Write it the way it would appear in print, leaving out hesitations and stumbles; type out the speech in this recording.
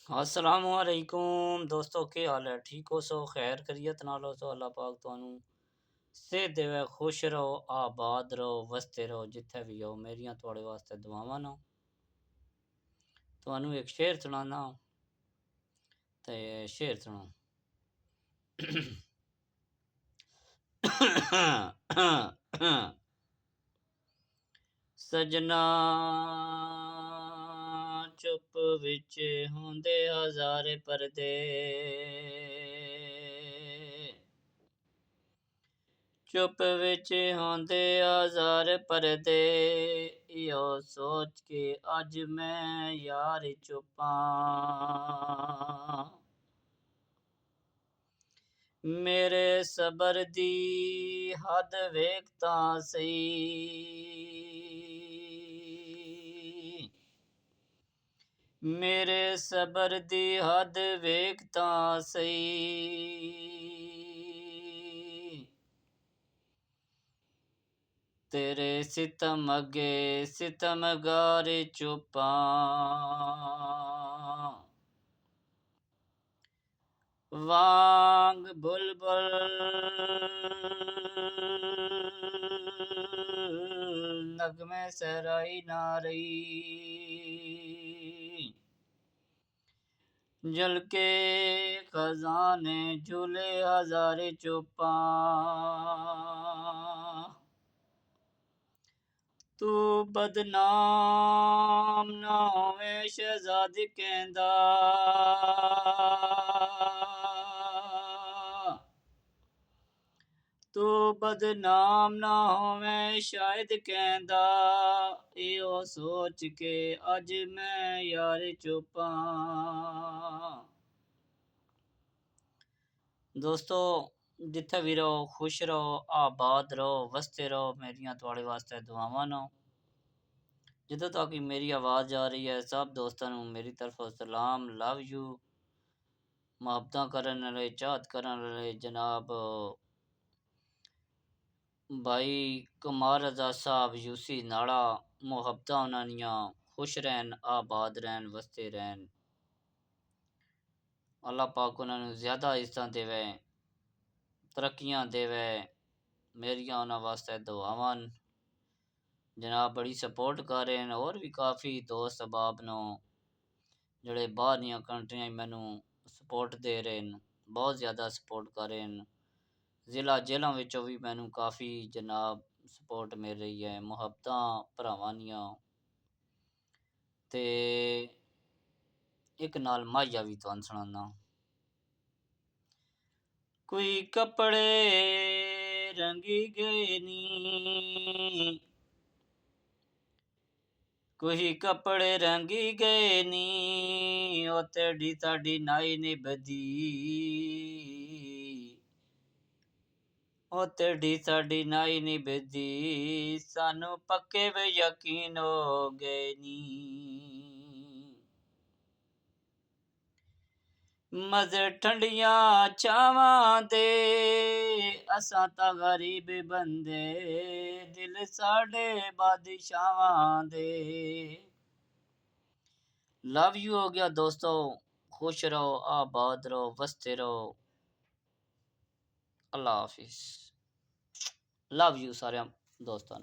असलामुअलैकुम दोस्तों, ਕੀ ਹਾਲ ਹੈ? ਠੀਕ ਹੋ? ਸੋ ਖੈਰ ਖਰੀਅਤ ਨਾਲ ਹੋ? ਸੋ ਅੱਲਾਹ ਪਾਕ ਤੁਹਾਨੂੰ ਸਿਹਤ ਦੇਵੇ, ਖੁਸ਼ ਰਹੋ, ਆਬਾਦ ਰਹੋ, ਵਸਤੇ ਰਹੋ ਜਿੱਥੇ ਵੀ ਹੋ। ਮੇਰੀਆਂ ਤੁਹਾਡੇ ਵਾਸਤੇ ਦੁਆਵਾਂ ਨੇ। ਤੁਹਾਨੂੰ ਇੱਕ ਸ਼ੇਰ ਸੁਣਾਨਾ ਤੇ ਸ਼ੇਰ ਸੁਣੋ। ਸਜਣਾ ਚੁੱਪ ਵਿੱਚ ਹੁੰਦੇ ਹਜ਼ਾਰੇ ਪਰਦੇ, ਚੁੱਪ ਵਿੱਚ ਹੁੰਦੇ ਹਜ਼ਾਰ ਪਰਦੇ, ਇਹੋ ਸੋਚ ਕੇ ਅੱਜ ਮੈਂ ਯਾਰ ਚੁੱਪਾਂ। ਮੇਰੇ ਸਬਰ ਦੀ ਹੱਦ ਵੇਖ ਤਾਂ ਸਹੀ, ਮੇਰੇ ਸਬਰ ਦੀ ਹੱਦ ਵੇਖ ਤਾਂ ਸਹੀ। ਤੇਰੇ ਸਿਤਮ ਅੱਗੇ ਸਿਤਮਗਾਰ ਚੁੱਪਾਂ, ਵਾਂਗ ਬੁਲਬੁਲ ਨਗਮੇ ਸਹਿਰਾਈ ਨਾ ਰਹੀ। ਜਲ ਕੇ ਖਜ਼ਾਨੇ ਝੂਲੇ ਹਜ਼ਾਰੇ ਚੁੱਪਾਂ, ਤੂੰ ਬਦਨਾਮ ਨਾ ਹੋਵੇਂ ਸ਼ਹਿਜ਼ਾਦੀ ਕਹਿੰਦਾ, ਤੂੰ ਬਦਨਾਮ ਨਾ ਹੋਵੇਂ ਸ਼ਾਇਦ ਕਹਿੰਦਾ, ਇਹੋ ਸੋਚ ਕੇ ਅੱਜ ਮੈਂ ਯਾਰ ਚੁੱਪਾਂ। ਦੋਸਤੋ, ਜਿੱਥੇ ਵੀ ਰਹੋ ਖੁਸ਼ ਰਹੋ, ਆਬਾਦ ਰਹੋ, ਵਸਤੇ ਰਹੋ। ਮੇਰੀਆਂ ਤੁਹਾਡੇ ਵਾਸਤੇ ਦੁਆਵਾਂ ਨੇ। ਜਿੱਦੋਂ ਤੱਕ ਮੇਰੀ ਆਵਾਜ਼ ਆ ਰਹੀ ਹੈ, ਸਭ ਦੋਸਤਾਂ ਨੂੰ ਮੇਰੀ ਤਰਫੋਂ ਸਲਾਮ, ਲਵ ਯੂ। ਮੁਹੱਬਤਾਂ ਕਰਨ ਵਾਲੇ, ਚਾਹਤ ਕਰਨ ਵਾਲੇ ਜਨਾਬ ਭਾਈ ਕਮਾਰ ਰਜ਼ਾ ਸਾਹਿਬ ਯੂਸੀ ਨਾੜਾ, ਮੁਹੱਬਤਾਂ ਉਹਨਾਂ ਦੀਆਂ ਖੁਸ਼ ਰਹਿਣ, ਆਬਾਦ ਰਹਿਣ, ਵਸਤੇ ਰਹਿਣ। ਅੱਲਾਹ ਪਾਕ ਉਹਨਾਂ ਨੂੰ ਜ਼ਿਆਦਾ ਇੱਜ਼ਤਾਂ ਦੇਵੇ, ਤਰੱਕੀਆਂ ਦੇਵੇ। ਮੇਰੀਆਂ ਉਹਨਾਂ ਵਾਸਤੇ ਦੁਆਵਾਂ। ਜਨਾਬ ਬੜੀ ਸਪੋਰਟ ਕਰ ਰਹੇ ਨੇ। ਹੋਰ ਵੀ ਕਾਫੀ ਦੋਸਤ ਅਹਿਬਾਬ ਨੂੰ ਜਿਹੜੇ ਬਾਹਰ ਦੀਆਂ ਕੰਟਰੀਆਂ ਮੈਨੂੰ ਸਪੋਰਟ ਦੇ ਰਹੇ ਨੇ, ਬਹੁਤ ਜ਼ਿਆਦਾ ਸਪੋਰਟ ਕਰ ਰਹੇ ਨੇ। ਜੇਲ੍ਹਾਂ ਵਿੱਚੋਂ ਵੀ ਮੈਨੂੰ ਕਾਫੀ ਜਨਾਬ ਸਪੋਰਟ ਮਿਲ ਰਹੀ ਹੈ। ਮੁਹੱਬਤਾਂ ਭਰਾਵਾਂ ਦੀਆਂ। ਤੇ ਇੱਕ ਨਾਲ ਮਾਹੀਆ ਵੀ ਤੁਹਾਨੂੰ ਸੁਣਾਉਂਦਾ। ਕੋਈ ਕੱਪੜੇ ਰੰਗੀ ਗਏ ਨੀ, ਕੋਈ ਕੱਪੜੇ ਰੰਗੀ ਗਏ ਨੀ, ਉਹ ਤੇਡੀ ਸਾਡੀ ਨਾਈ ਨਿਭਦੀ, ਉਹ ਤੇਡੀ ਸਾਡੀ ਨਾਈ ਨਿਭਦੀ, ਸਾਨੂੰ ਪੱਕੇ ਵੇ ਯਕੀਨ ਹੋ ਗਏ ਨੀ। ਮਜ਼ੇ ਠੰਡੀਆਂ ਛਾਵਾਂ ਦੇ, ਅਸਾਂ ਤਾਂ ਗਰੀਬ ਬੰਦੇ, ਦਿਲ ਸਾਡੇ ਬਾਦਸ਼ਾਹਾਂ ਦੇ। ਲਵ ਯੂ ਹੋ ਗਿਆ ਦੋਸਤੋ। खुश रहो, आबाद रहो, वसते रहो। अल्लाह हाफिज। लव यू सारे दोस्तों।